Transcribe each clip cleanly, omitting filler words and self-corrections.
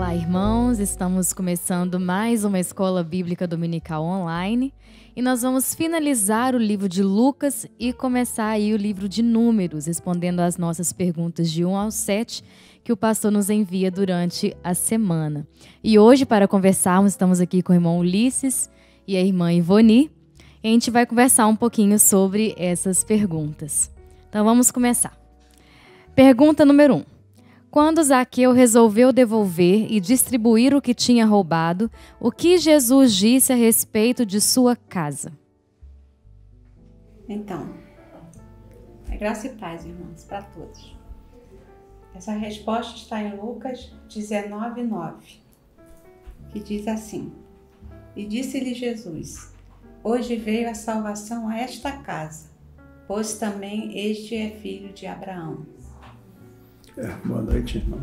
Olá, irmãos! Estamos começando mais uma Escola Bíblica Dominical online e nós vamos finalizar o livro de Lucas e começar aí o livro de Números, respondendo às nossas perguntas de 1 ao 7 que o pastor nos envia durante a semana. E hoje, para conversarmos, estamos aqui com o irmão Ulisses e a irmã Ivoni e a gente vai conversar um pouquinho sobre essas perguntas. Então vamos começar. Pergunta número 1. Quando Zaqueu resolveu devolver e distribuir o que tinha roubado, o que Jesus disse a respeito de sua casa? Então, graça e paz, irmãos, para todos. Essa resposta está em Lucas 19:9, que diz assim: E disse-lhe Jesus: Hoje veio a salvação a esta casa, pois também este é filho de Abraão. Boa noite, irmão.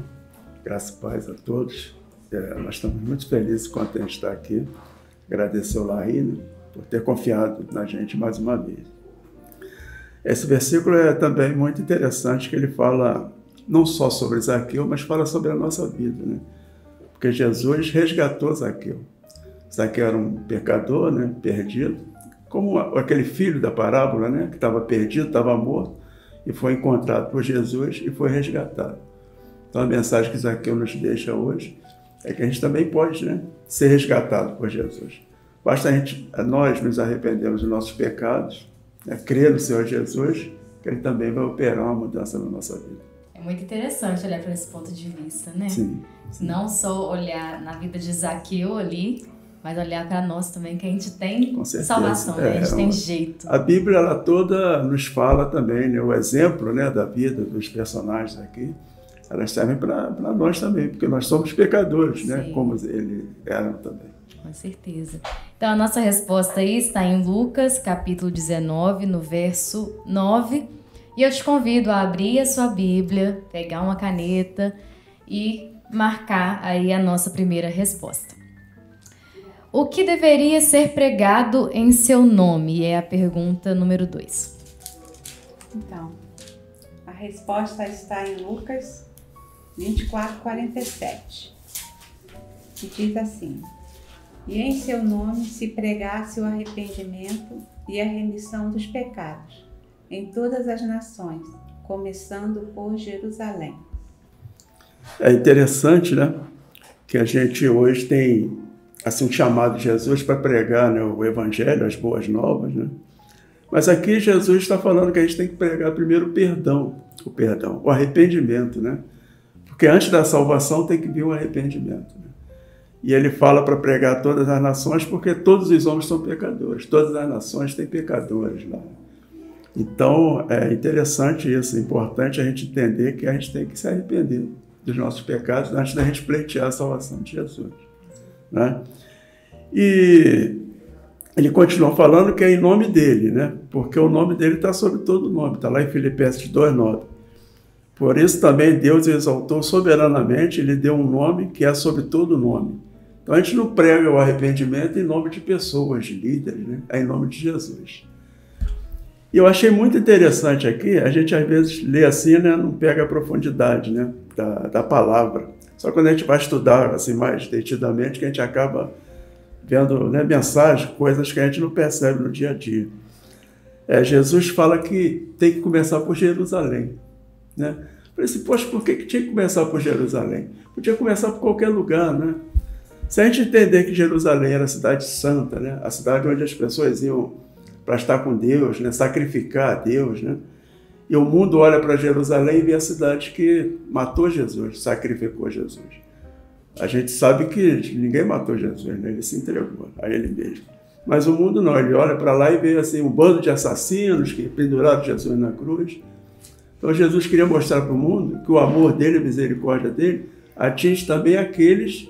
Graças e paz a todos. Nós estamos muito felizes com a gente estar aqui. Agradecer ao Larry por ter confiado na gente mais uma vez. Esse versículo é também muito interessante, que ele fala não só sobre Zaqueu, mas fala sobre a nossa vida, né? Porque Jesus resgatou Zaqueu. Zaqueu era um pecador, né? Perdido, como aquele filho da parábola, né? Que estava perdido, estava morto, e foi encontrado por Jesus e foi resgatado. Então a mensagem que Zaqueu nos deixa hoje é que a gente também pode, né, ser resgatado por Jesus. Basta nós nos arrependermos dos nossos pecados, né, crer no Senhor Jesus, que Ele também vai operar uma mudança na nossa vida. É muito interessante olhar para esse ponto de vista, né? Sim. Não só olhar na vida de Zaqueu ali, mas olhar para nós também, que a gente tem salvação, né? A gente tem jeito. A Bíblia, ela toda nos fala também, né? O exemplo, né, da vida dos personagens aqui, elas servem para nós também, porque nós somos pecadores, né? Como eles eram também. Com certeza. Então, a nossa resposta aí está em Lucas, capítulo 19, no verso 9. E eu te convido a abrir a sua Bíblia, pegar uma caneta e marcar aí a nossa primeira resposta. O que deveria ser pregado em seu nome? É a pergunta número 2. Então, a resposta está em Lucas 24:47, que diz assim: E em seu nome se pregasse o arrependimento e a remissão dos pecados em todas as nações, começando por Jerusalém. É interessante, né, que a gente hoje tem assim um chamado de Jesus para pregar, né, o Evangelho, as boas novas, né? Mas aqui Jesus está falando que a gente tem que pregar primeiro o arrependimento, né? Porque antes da salvação tem que vir o arrependimento, né? E ele fala para pregar todas as nações, porque todos os homens são pecadores, todas as nações têm pecadores lá. Então é interessante isso, é importante a gente entender que a gente tem que se arrepender dos nossos pecados antes da gente pleitear a salvação de Jesus, né? E ele continua falando que é em nome dele, né? Porque o nome dele está sobre todo nome, está lá em Filipenses 2:9. Por isso também Deus exaltou soberanamente, ele deu um nome que é sobre todo nome. Então a gente não prega o arrependimento em nome de pessoas, de líderes, né? É em nome de Jesus. E eu achei muito interessante aqui, a gente às vezes lê assim, né? Não pega a profundidade, né? da palavra. Só quando a gente vai estudar assim, mais detidamente que a gente acaba vendo, né, mensagens, coisas que a gente não percebe no dia a dia. Jesus fala que tem que começar por Jerusalém, né? Falei assim, poxa, por que tinha que começar por Jerusalém? Podia começar por qualquer lugar, né? Se a gente entender que Jerusalém era a cidade santa, né? A cidade onde as pessoas iam para estar com Deus, né? Sacrificar a Deus, né? E o mundo olha para Jerusalém e vê a cidade que matou Jesus, sacrificou Jesus. A gente sabe que ninguém matou Jesus, né? Ele se entregou a ele mesmo. Mas o mundo não, ele olha para lá e vê assim, um bando de assassinos que penduraram Jesus na cruz. Então Jesus queria mostrar para o mundo que o amor dele, a misericórdia dele, atinge também aqueles,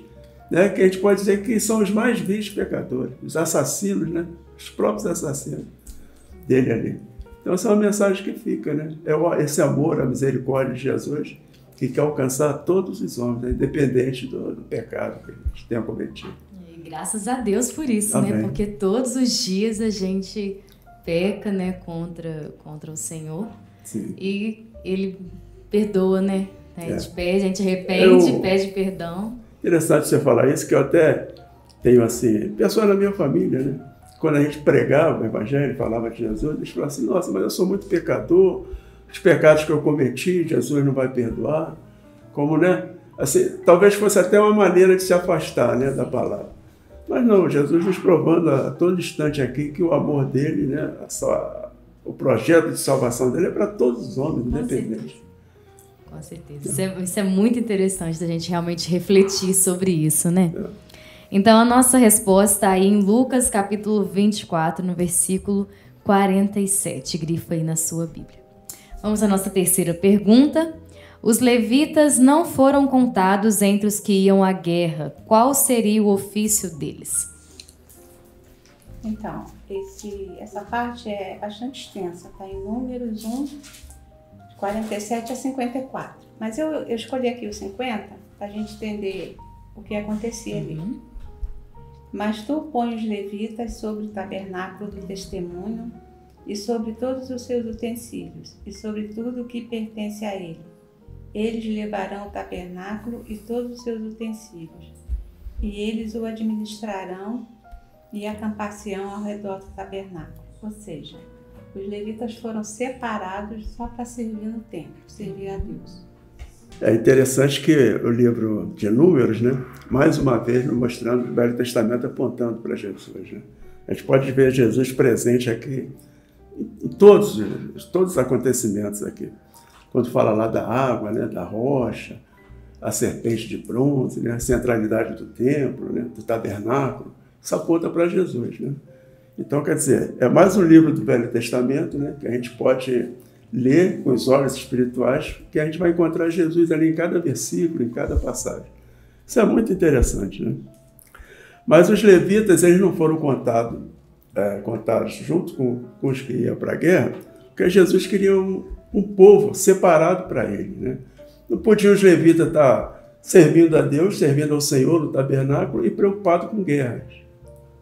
né, que a gente pode dizer que são os mais vis pecadores, os assassinos, né? Os próprios assassinos dele ali. Então essa é uma mensagem que fica, né? É esse amor, a misericórdia de Jesus, que quer alcançar todos os homens, né? Independente do pecado que eles tenham cometido. E graças a Deus por isso, Amém. né? Porque todos os dias a gente peca, né, contra o Senhor. Sim. E Ele perdoa, né? A gente pede, a gente arrepende, pede perdão. Interessante você falar isso, que eu até tenho, assim, pessoas na minha família, né? Quando a gente pregava o Evangelho, falava de Jesus, eles falavam assim, nossa, mas eu sou muito pecador, os pecados que eu cometi, Jesus não vai perdoar. Como, né? Assim, talvez fosse até uma maneira de se afastar, né, da palavra. Mas não, Jesus nos provando a todo instante aqui que o amor dele, né, o projeto de salvação dele é para todos os homens, independente. Com certeza. Isso é muito interessante da gente realmente refletir sobre isso, né? Então, a nossa resposta está aí em Lucas, capítulo 24, no versículo 47. Grifa aí na sua Bíblia. Vamos à nossa terceira pergunta. Os levitas não foram contados entre os que iam à guerra. Qual seria o ofício deles? Então, essa parte é bastante extensa, está em Números 1, 47 a 54. Mas eu escolhi aqui os 50 para a gente entender o que acontecia ali. Mas tu põe os levitas sobre o tabernáculo do testemunho e sobre todos os seus utensílios e sobre tudo o que pertence a ele. Eles levarão o tabernáculo e todos os seus utensílios, e eles o administrarão e acampar-se-ão ao redor do tabernáculo. Ou seja, os levitas foram separados só para servir no templo, servir a Deus. É interessante que o livro de Números, né, mais uma vez mostrando o Velho Testamento apontando para Jesus. Né? A gente pode ver Jesus presente aqui em todos os acontecimentos aqui. Quando fala lá da água, né, da rocha, a serpente de bronze, né, a centralidade do templo, né, do tabernáculo, isso aponta para Jesus. Né? Então, quer dizer, é mais um livro do Velho Testamento, né, que a gente pode ler com os olhos espirituais, que a gente vai encontrar Jesus ali em cada versículo, em cada passagem. Isso é muito interessante. Né? Mas os levitas, eles não foram contados junto com os que iam para a guerra, porque Jesus queria um povo separado para ele. Né? Não podiam os levitas estar servindo a Deus, servindo ao Senhor no tabernáculo e preocupado com guerras,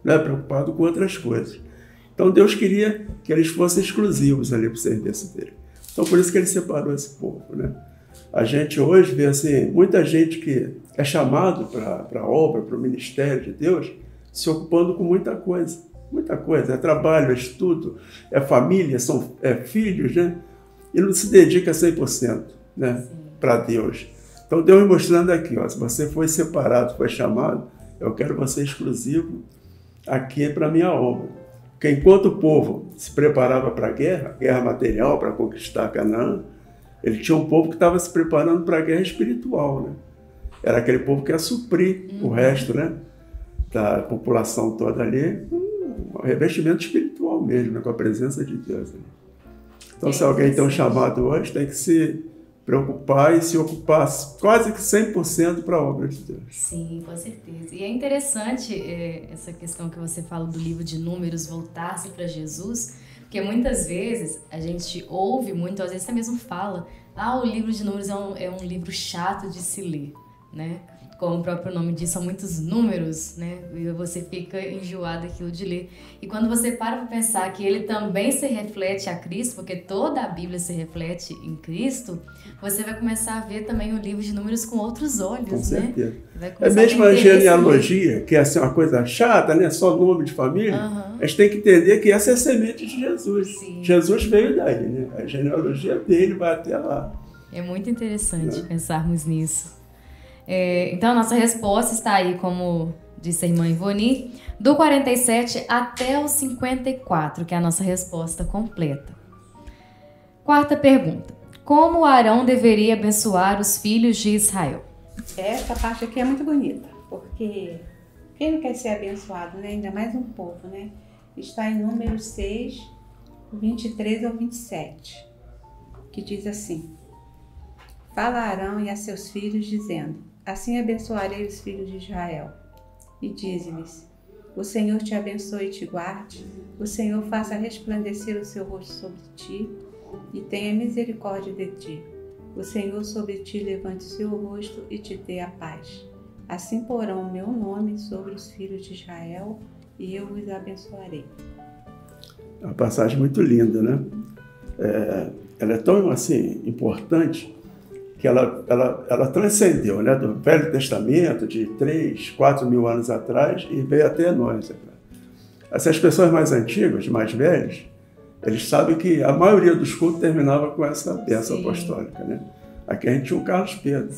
né? Preocupado com outras coisas. Então Deus queria que eles fossem exclusivos ali para o serviço dele. Então por isso que ele separou esse povo. Né? A gente hoje vê assim, muita gente que é chamado para a obra, para o ministério de Deus, se ocupando com muita coisa. Muita coisa. É trabalho, é estudo, é família, é filhos, né? E não se dedica 100%, né, para Deus. Então Deus mostrando aqui, ó, se você foi separado, foi chamado, eu quero você exclusivo aqui para a minha obra. Porque enquanto o povo se preparava para a guerra material, para conquistar Canaã, ele tinha um povo que estava se preparando para a guerra espiritual. Né? Era aquele povo que ia suprir o resto, né, da população toda ali, um revestimento espiritual mesmo, né, com a presença de Deus. Né? Então, se alguém tem um chamado hoje, tem que se preocupar e se ocupar quase que 100% para a obra de Deus. Sim, com certeza. E é interessante essa questão que você fala do livro de Números voltar-se para Jesus, porque muitas vezes a gente ouve muito, às vezes você mesmo fala, o livro de Números é um livro chato de se ler, né? Como o próprio nome diz, são muitos números, né? E você fica enjoado daquilo de ler. E quando você para pensar que ele também se reflete a Cristo, porque toda a Bíblia se reflete em Cristo, você vai começar a ver também o livro de Números com outros olhos, com certeza. Né? É mesmo a genealogia, que é assim, uma coisa chata, né? Só nome de família. A gente tem que entender que essa é a semente de Jesus. Sim. Jesus veio daí, né? A genealogia dele vai até lá. É muito interessante pensarmos nisso. Então, a nossa resposta está aí, como disse a irmã Ivoni, do 47 até o 54, que é a nossa resposta completa. Quarta pergunta. Como Arão deveria abençoar os filhos de Israel? Essa parte aqui é muito bonita, porque quem não quer ser abençoado, né? Ainda mais um povo, né? Está em Números 6, 23 ao 27, que diz assim: Fala a Arão e a seus filhos, dizendo: Assim abençoarei os filhos de Israel. E dize-lhes: O Senhor te abençoe e te guarde, o Senhor faça resplandecer o seu rosto sobre ti e tenha misericórdia de ti. O Senhor sobre ti levante o seu rosto e te dê a paz. Assim porão o meu nome sobre os filhos de Israel e eu os abençoarei. É uma passagem muito linda, né? Ela é tão assim importante que ela transcendeu, né, do Velho Testamento, de 3, 4 mil anos atrás, e veio até nós. Essas pessoas mais antigas, mais velhas, eles sabem que a maioria dos cultos terminava com essa bênção apostólica, né? Aqui a gente tinha o Carlos Pedro,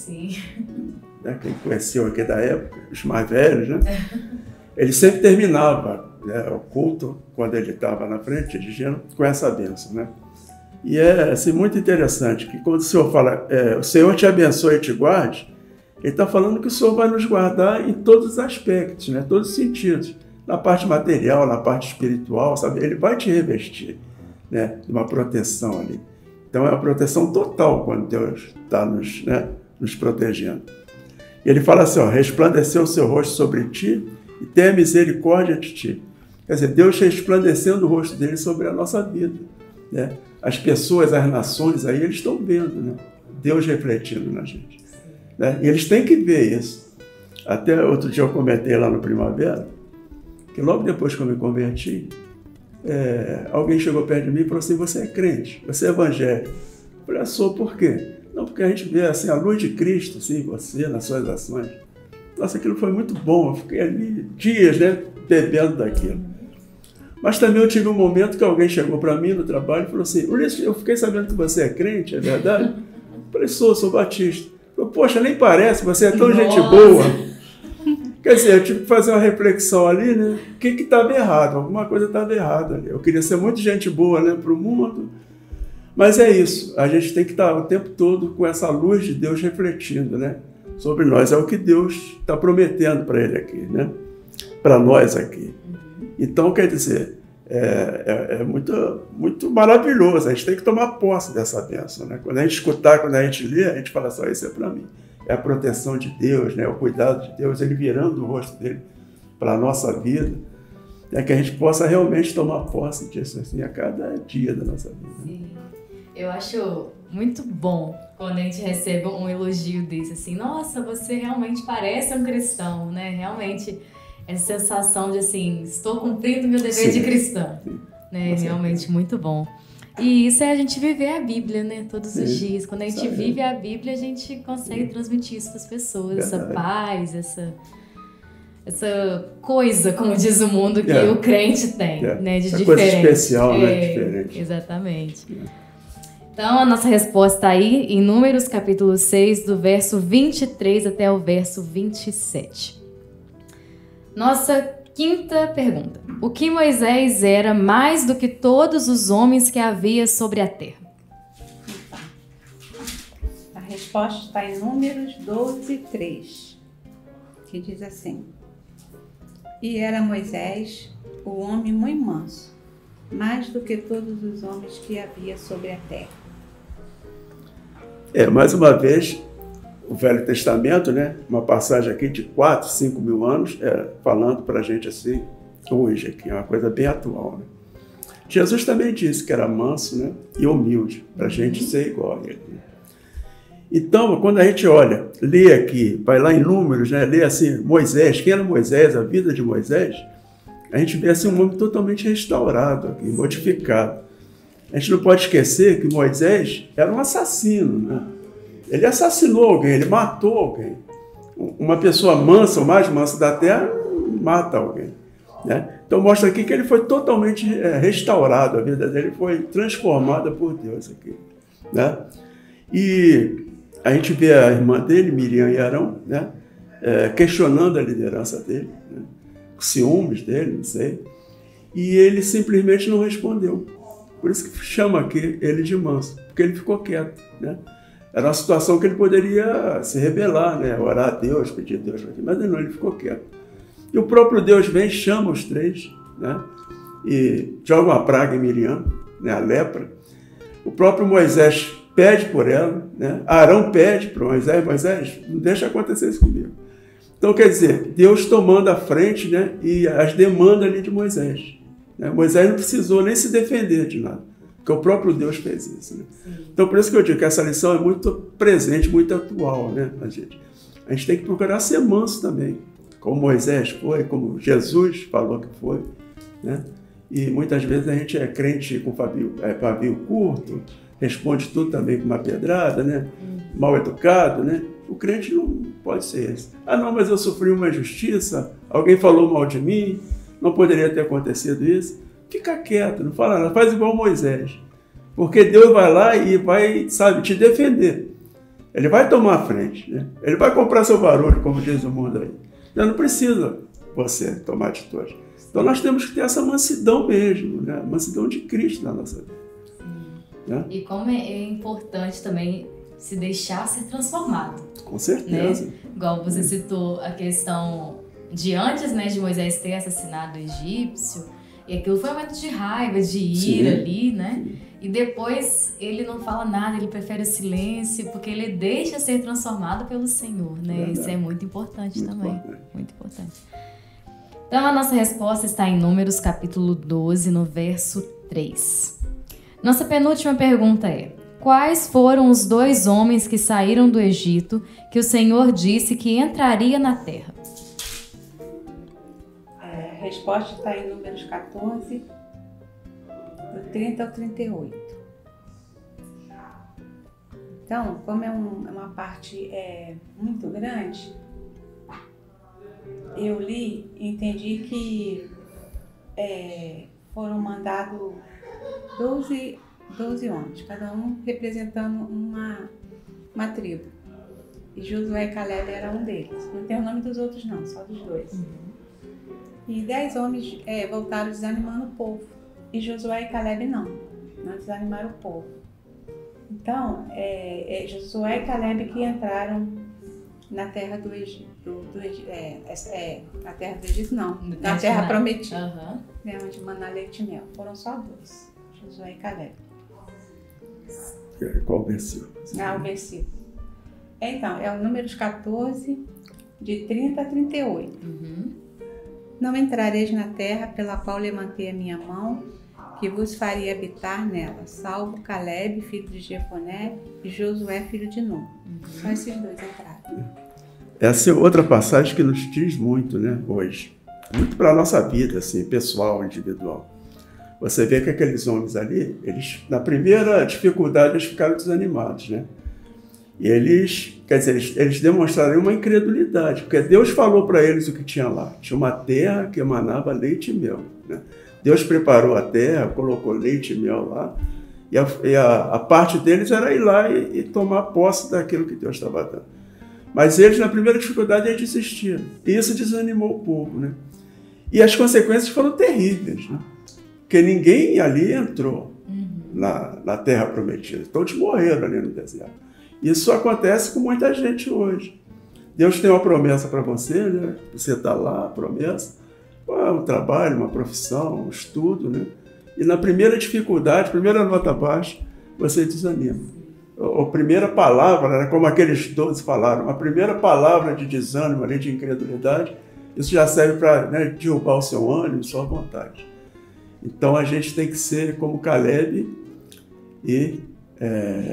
né, quem conheceu aqui da época, os mais velhos, né? Ele sempre terminava, né, o culto, quando ele estava na frente, dirigindo, com essa bênção, né? E é assim, muito interessante que quando o Senhor fala, o Senhor te abençoe e te guarde, Ele está falando que o Senhor vai nos guardar em todos os aspectos, né? Todos os sentidos. Na parte material, na parte espiritual, sabe? Ele vai te revestir, né, de uma proteção ali. Então é uma proteção total quando Deus está nos protegendo. E ele fala assim, ó, resplandeceu o seu rosto sobre ti e tenha misericórdia de ti. Quer dizer, Deus resplandecendo o rosto dele sobre a nossa vida, né? As pessoas, as nações, aí eles estão vendo, né? Deus refletindo na gente, né? E eles têm que ver isso. Até outro dia eu comentei lá no Primavera, que logo depois que eu me converti, alguém chegou perto de mim e falou assim, você é crente, você é evangélico. Eu falei, sou, por quê? Não, porque a gente vê assim, a luz de Cristo assim, em você, nas suas ações. Nossa, aquilo foi muito bom, eu fiquei ali dias, né, bebendo daquilo. Mas também eu tive um momento que alguém chegou para mim no trabalho e falou assim, Ulisses, eu fiquei sabendo que você é crente, é verdade? Eu falei, sou batista. Eu falei, poxa, nem parece, você é tão gente boa. Quer dizer, eu tive que fazer uma reflexão ali, né? O que estava errado? Alguma coisa estava errada ali. Eu queria ser muito gente boa, né, para o mundo. Mas é isso, a gente tem que estar o tempo todo com essa luz de Deus refletindo, né, sobre nós. É o que Deus está prometendo para ele aqui, né? Para nós aqui. Então, quer dizer, é muito, muito maravilhoso. A gente tem que tomar posse dessa bênção, né? Quando a gente escutar, quando a gente lê, a gente fala só, isso é para mim. É a proteção de Deus, né? O cuidado de Deus, ele virando o rosto dele para a nossa vida. É que a gente possa realmente tomar posse disso assim, a cada dia da nossa vida. Sim. Eu acho muito bom quando a gente recebe um elogio desse, assim, nossa, você realmente parece um cristão, né? Realmente, essa sensação de, assim, estou cumprindo meu dever de cristão, né? Realmente muito bom. E isso é a gente viver a Bíblia, né? Todos os dias. Quando a gente vive a Bíblia, a gente consegue transmitir isso para as pessoas, essa paz, essa coisa, como diz o mundo, que o crente tem, né? De essa diferente. Coisa especial, né? Diferente. Exatamente. Então, a nossa resposta está aí em Números, capítulo 6, do verso 23 até o verso 27. Nossa quinta pergunta. O que Moisés era mais do que todos os homens que havia sobre a terra? A resposta está em Números 12, 3, que diz assim: E era Moisés o homem muito manso, mais do que todos os homens que havia sobre a terra. Mais uma vez, o Velho Testamento, né? Uma passagem aqui de 4, 5 mil anos, falando para a gente assim, hoje aqui, é uma coisa bem atual, né? Jesus também disse que era manso, né, e humilde, para a gente ser igual a ele. Então, quando a gente olha, lê aqui, vai lá em Números, né, lê assim, Moisés, quem era Moisés, a vida de Moisés, a gente vê assim um homem totalmente restaurado aqui, modificado. A gente não pode esquecer que Moisés era um assassino, né? Ele assassinou alguém, ele matou alguém. Uma pessoa mansa, o mais manso da terra, mata alguém, né? Então mostra aqui que ele foi totalmente restaurado, a vida dele foi transformada por Deus aqui, né? E a gente vê a irmã dele, Miriam e Arão, né, questionando a liderança dele, né, ciúmes dele, não sei, e ele simplesmente não respondeu. Por isso que chama aqui ele de manso, porque ele ficou quieto, né? Era uma situação que ele poderia se rebelar, né, orar a Deus, pedir a Deus, mas não, ele ficou quieto. E o próprio Deus vem, chama os três, né, e joga uma praga em Miriam, né, a lepra. O próprio Moisés pede por ela, né? Arão pede para Moisés, não deixa acontecer isso comigo. Então, quer dizer, Deus tomando a frente, né, e as demandas ali de Moisés. Né? Moisés não precisou nem se defender de nada, porque o próprio Deus fez isso. Né? Então, por isso que eu digo que essa lição é muito presente, muito atual, né, a gente. A gente tem que procurar ser manso também, como Moisés foi, como Jesus falou que foi, né? E muitas vezes a gente é crente com pavio curto, responde tudo também com uma pedrada, né? Mal educado, né? O crente não pode ser esse. Ah, não, mas eu sofri uma injustiça, alguém falou mal de mim, não poderia ter acontecido isso. Fica quieto, não fala nada, faz igual Moisés. Porque Deus vai lá e vai, sabe, te defender. Ele vai tomar a frente, né? Ele vai comprar seu barulho, como diz o mundo aí. Então, não precisa você tomar atitude. Então nós temos que ter essa mansidão mesmo, né? Mansidão de Cristo na nossa vida. Né? E como é importante também se deixar ser transformado. Com certeza. Né? Igual você citou a questão de antes, né, de Moisés ter assassinado o egípcio, e aquilo foi um momento de raiva, de ira ali, né? Sim. E depois ele não fala nada, ele prefere o silêncio, porque ele deixa ser transformado pelo Senhor, né? Verdade. Isso é muito importante muito também. Importante. Muito importante. Então a nossa resposta está em Números capítulo 12, no verso 3. Nossa penúltima pergunta é: quais foram os 2 homens que saíram do Egito que o Senhor disse que entraria na terra? A resposta está em Números 14, do 30 ao 38. Então, como é uma parte muito grande, eu li e entendi que foram mandados 12 homens, cada um representando uma tribo. E Josué e Caleb era um deles. Não tem o nome dos outros não, só dos 2. E 10 homens voltaram desanimando o povo. E Josué e Caleb não desanimaram o povo. Então, Josué e Caleb que entraram na terra do Egito. Na terra do Egito não, na terra prometida. Né, onde mana leite e mel. Foram só 2, Josué e Caleb. Qual versículo? O versículo. Então, é o Números 14, de 30 a 38. Não entrareis na terra pela qual levantei a minha mão, que vos faria habitar nela, salvo Caleb, filho de Jefoné, e Josué, filho de Nun. Só esses 2 entraram. Essa é outra passagem que nos diz muito, né, hoje. Muito para a nossa vida, assim, pessoal, individual. Você vê que aqueles homens ali, eles, na primeira dificuldade, eles ficaram desanimados, né? E eles demonstraram uma incredulidade, porque Deus falou para eles o que tinha lá. Tinha uma terra que emanava leite e mel, né? Deus preparou a terra, colocou leite e mel lá, e a parte deles era ir lá e tomar posse daquilo que Deus estava dando. Mas eles, na primeira dificuldade, eles desistiram. E isso desanimou o povo, né? E as consequências foram terríveis, né? Porque ninguém ali entrou na terra prometida. Todos morreram ali no deserto. Isso acontece com muita gente hoje. Deus tem uma promessa para você, né? Você está lá, a promessa, um trabalho, uma profissão, um estudo, né? E na primeira dificuldade, primeira nota baixa, você desanima. A primeira palavra, né, como aqueles 12 falaram, a primeira palavra de desânimo, ali, de incredulidade, isso já serve para, né, derrubar o seu ânimo, sua vontade. Então a gente tem que ser como Caleb e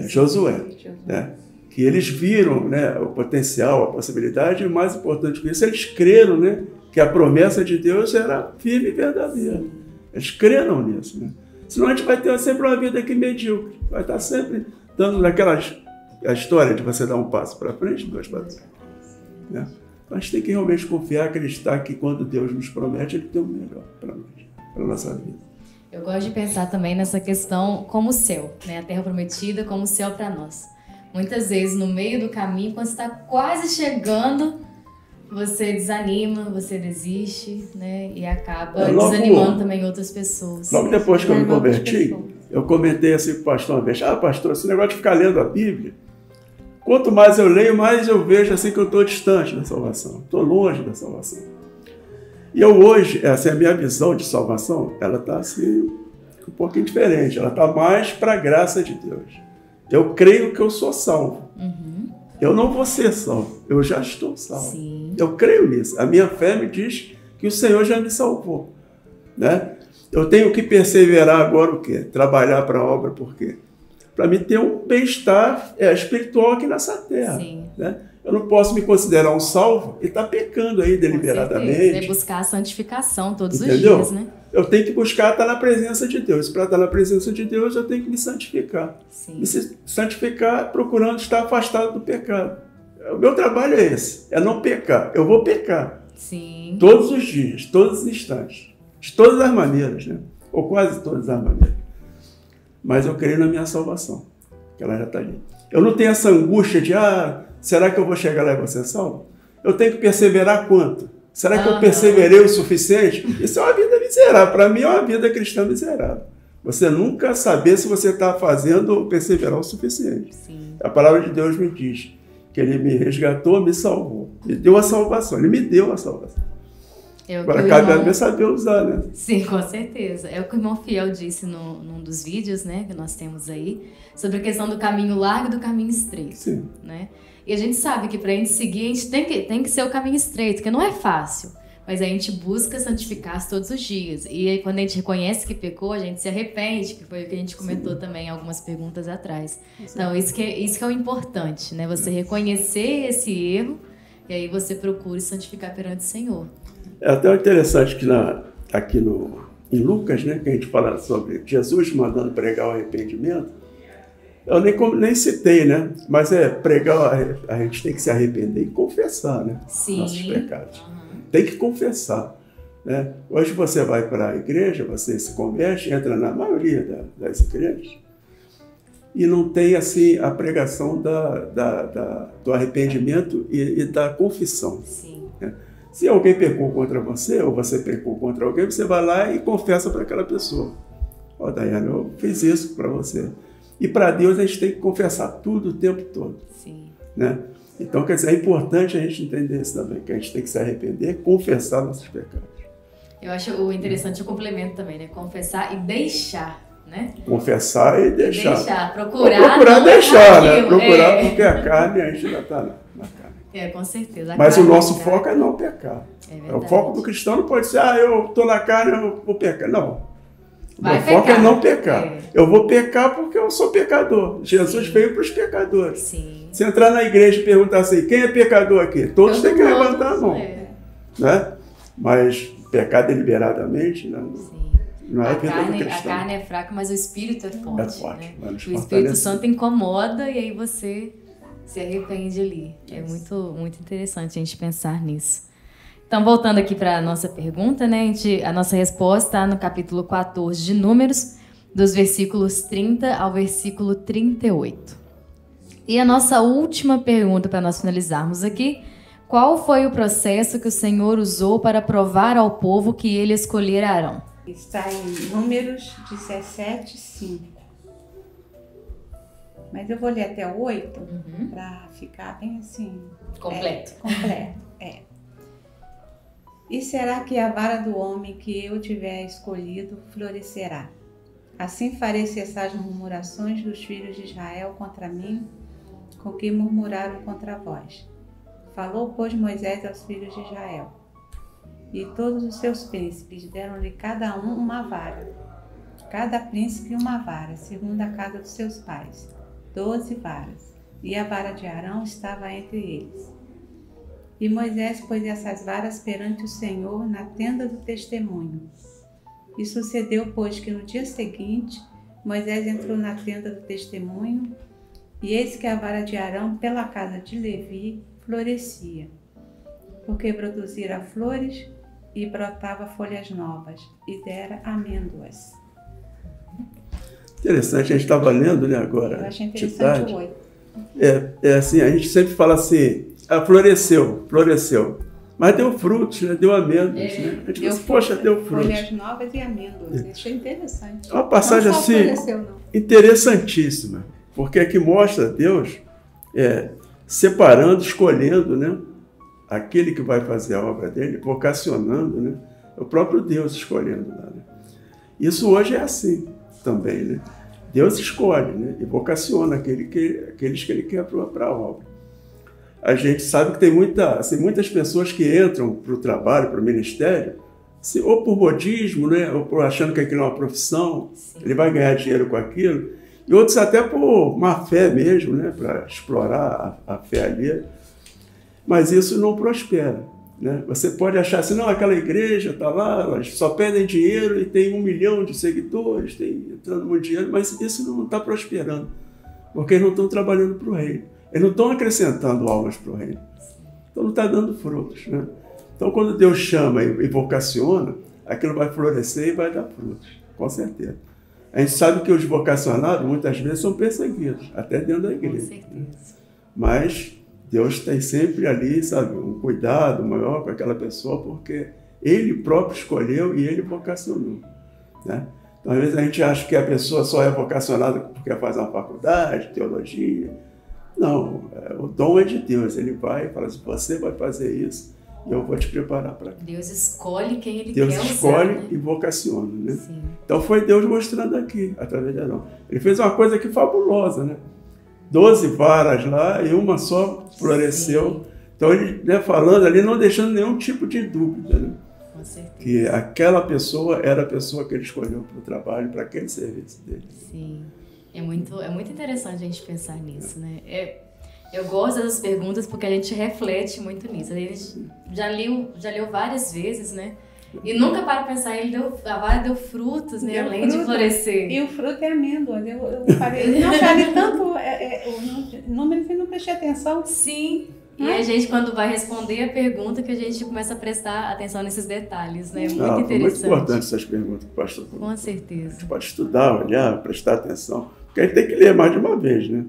Josué, né? Que eles viram, né, o potencial, a possibilidade, e mais importante que isso, eles creram, né, que a promessa de Deus era firme e verdadeira. Eles creram nisso, né? Senão a gente vai ter sempre uma vida aqui medíocre, vai estar sempre dando a história de você dar um passo para frente, 2 para trás, né? Então a gente tem que realmente confiar, acreditar que quando Deus nos promete, Ele tem o melhor para nós, para a nossa vida. Eu gosto de pensar também nessa questão como o céu, né? A terra prometida como o céu para nós. Muitas vezes no meio do caminho, quando você está quase chegando, você desanima, você desiste, né? E acaba desanimando também outras pessoas. Logo depois que eu me converti, eu comentei assim com o pastor uma vez: pastor, esse negócio de ficar lendo a Bíblia, quanto mais eu leio, mais eu vejo assim que eu estou distante da salvação, estou longe da salvação. E eu hoje, essa é a minha visão de salvação, ela está assim, um pouquinho diferente, ela está mais para a graça de Deus. Eu creio que eu sou salvo. Eu não vou ser salvo, eu já estou salvo. Sim. Eu creio nisso. A minha fé me diz que o Senhor já me salvou, né? Eu tenho que perseverar agora o quê? Trabalhar para a obra, por quê? Para me ter um bem-estar espiritual aqui nessa terra. Sim. Né? Eu não posso me considerar um salvo e estar pecando aí deliberadamente. É buscar a santificação todos Entendeu? os dias, né? Eu tenho que buscar estar na presença de Deus. Para estar na presença de Deus, eu tenho que me santificar. Sim. Me santificar procurando estar afastado do pecado. O meu trabalho é esse, é não pecar. Eu vou pecar. Sim. Todos os dias, todos os instantes. De todas as maneiras, né? Ou quase todas as maneiras. Mas eu creio na minha salvação, que ela já está ali. Eu não tenho essa angústia de, será que eu vou chegar lá e vou ser salvo? Eu tenho que perseverar quanto? Será que eu perseverei o suficiente? Isso é uma vida miserável. Para mim é uma vida cristã miserável. Você nunca saber se você está fazendo ou perseverar o suficiente. Sim. A palavra de Deus me diz que Ele me resgatou, me salvou. Me deu a salvação. Ele me deu a salvação. Agora cabe a mim saber usar, né? Sim, com certeza. É o que o irmão Fiel disse num dos vídeos, né, que nós temos aí, sobre a questão do caminho largo e do caminho estreito. Sim. Né? E a gente sabe que para a gente seguir, a gente tem que ser o caminho estreito, porque não é fácil. Mas a gente busca santificar-se todos os dias. E aí, quando a gente reconhece que pecou, a gente se arrepende, que foi o que a gente comentou também em algumas perguntas atrás. Então, isso que é o importante, né? Você reconhecer esse erro e aí você procura santificar perante o Senhor. É até interessante que aqui em Lucas, né, que a gente fala sobre Jesus mandando pregar o arrependimento, eu nem citei, né? Mas pregar, a gente tem que se arrepender e confessar, né? Sim. Nossos pecados. Tem que confessar. Né? Hoje você vai para a igreja, você se converte, entra na maioria das igrejas, e não tem assim a pregação do arrependimento e da confissão. Sim. Né? Se alguém pecou contra você, ou você pecou contra alguém, você vai lá e confessa para aquela pessoa. Daiane, eu fiz isso para você. E para Deus a gente tem que confessar tudo o tempo todo. Sim. Né? Então, quer dizer, é importante a gente entender isso também, que a gente tem que se arrepender, confessar nossos pecados. Eu acho o interessante o complemento também, né? Confessar e deixar, né? Confessar e deixar. Procurar deixar, né? Procurar porque a carne a gente ainda está na carne. Com certeza. Mas o nosso foco é não pecar. O foco do cristão não pode ser, eu estou na carne, eu vou pecar. Não. O meu pecar. foco é não pecar. Eu vou pecar porque eu sou pecador. Jesus veio para os pecadores. Sim. Se entrar na igreja e perguntar assim, quem é pecador aqui? Todos têm que levantar a mão. Né? Mas pecar deliberadamente, né? Não é a vida do cristão. A carne é fraca, mas o espírito é forte. É forte. Né? O Espírito Santo incomoda e aí você se arrepende ali. É muito, muito interessante a gente pensar nisso. Então, voltando aqui para a nossa pergunta, né? A nossa resposta está no capítulo 14 de Números, dos versículos 30 ao versículo 38. E a nossa última pergunta para nós finalizarmos aqui: qual foi o processo que o Senhor usou para provar ao povo que ele escolhera Arão? Está em Números 17, 5. Mas eu vou ler até o 8 para ficar bem assim... Completo. Completo. E será que a vara do homem que eu tiver escolhido florescerá? Assim farei cessar as murmurações dos filhos de Israel contra mim, com que murmuraram contra vós. Falou, pois, Moisés aos filhos de Israel. E todos os seus príncipes deram-lhe cada um uma vara, cada príncipe uma vara, segundo a casa dos seus pais, 12 varas. E a vara de Arão estava entre eles. E Moisés pôs essas varas perante o Senhor na tenda do testemunho. E sucedeu, pois, que no dia seguinte, Moisés entrou na tenda do testemunho, e eis que a vara de Arão, pela casa de Levi, florescia, porque produzira flores e brotava folhas novas, e dera amêndoas. Interessante, a gente estava lendo, né, agora. Eu achei interessante o 8. Assim, a gente sempre fala assim, floresceu. Mas deu frutos, né? Deu amêndoas, né? A gente deu pensa, poxa, deu frutos. Folhas novas e amêndoas. Achei interessante. É uma passagem não só assim, floresceu, não. interessantíssima, porque aqui mostra Deus separando, escolhendo, né? Aquele que vai fazer a obra dele, vocacionando, né? É o próprio Deus escolhendo lá, né? Isso hoje é assim também, né? Deus escolhe, né? E vocaciona aqueles que ele quer para a obra. A gente sabe que tem muitas pessoas que entram para o trabalho, para o ministério, assim, ou por modismo, né? Ou por achando que aquilo é uma profissão, ele vai ganhar dinheiro com aquilo, e outros até por má fé mesmo, né? Para explorar a fé alheia. mas isso não prospera, né? Você pode achar assim, não, aquela igreja está lá, elas só pedem dinheiro e tem 1 milhão de seguidores, tem entrando muito dinheiro, mas isso não está prosperando, porque eles não estão trabalhando para o reino, eles não estão acrescentando almas para o reino, então não está dando frutos, né? Então quando Deus chama e vocaciona, aquilo vai florescer e vai dar frutos, com certeza. A gente sabe que os vocacionados muitas vezes são perseguidos, até dentro da igreja. Com certeza. Né? Mas Deus tem sempre ali, sabe, um cuidado maior com aquela pessoa, porque Ele próprio escolheu e Ele vocacionou, né? Então, às vezes a gente acha que a pessoa só é vocacionada porque faz uma faculdade, teologia. Não, o dom é de Deus. Ele vai e fala assim, você vai fazer isso e eu vou te preparar para aquilo. Deus escolhe quem Ele Deus quer usar, escolhe, né? E vocaciona, né? Sim. Então foi Deus mostrando aqui, através de Arão. Ele fez uma coisa aqui fabulosa, né? 12 varas lá e uma só floresceu. Sim. Então ele, né, falando ali, não deixando nenhum tipo de dúvida, né? Com certeza. Que aquela pessoa era a pessoa que ele escolheu para o trabalho, para aquele serviço dele. Sim, é muito interessante a gente pensar nisso, né? Eu gosto dessas perguntas porque a gente reflete muito nisso. A gente já leu várias vezes, né? E nunca para pensar, a vara deu frutos, né? Além de florescer. E o fruto é amêndoa. Eu falei, não, já li tanto o número que eu não prestei atenção. Sim. E a gente, quando vai responder a pergunta, que a gente começa a prestar atenção nesses detalhes, né? Muito interessante. Muito importante essas perguntas que o pastor falou. Com certeza. A gente pode estudar, olhar, prestar atenção. Porque a gente tem que ler mais de uma vez, né?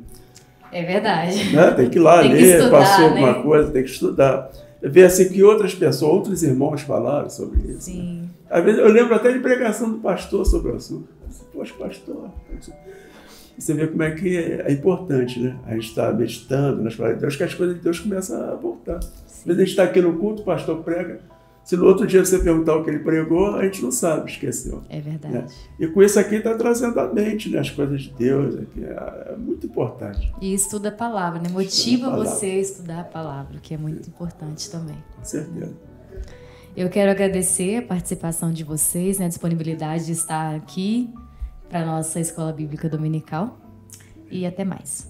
É verdade. Né? Tem que ir lá ler, estudar, passou né? alguma coisa, tem que estudar. Ver assim que outras pessoas, outros irmãos falaram sobre isso. Sim. Né? Às vezes eu lembro até de pregação do pastor sobre o assunto. Poxa, pastor. Você vê como é que é importante, né? A gente está meditando nas palavras de Deus, que as coisas de Deus começam a voltar. Sim. Às vezes a gente está aqui no culto, o pastor prega. Se no outro dia você perguntar o que ele pregou, a gente não sabe, esqueceu. É verdade. Né? E com isso aqui está trazendo à mente, né, as coisas de Deus. Aqui, é muito importante. E estuda a palavra, né? Motiva você a estudar a palavra, que é muito importante também. Com certeza. Eu quero agradecer a participação de vocês, né, a disponibilidade de estar aqui para a nossa Escola Bíblica Dominical. E até mais.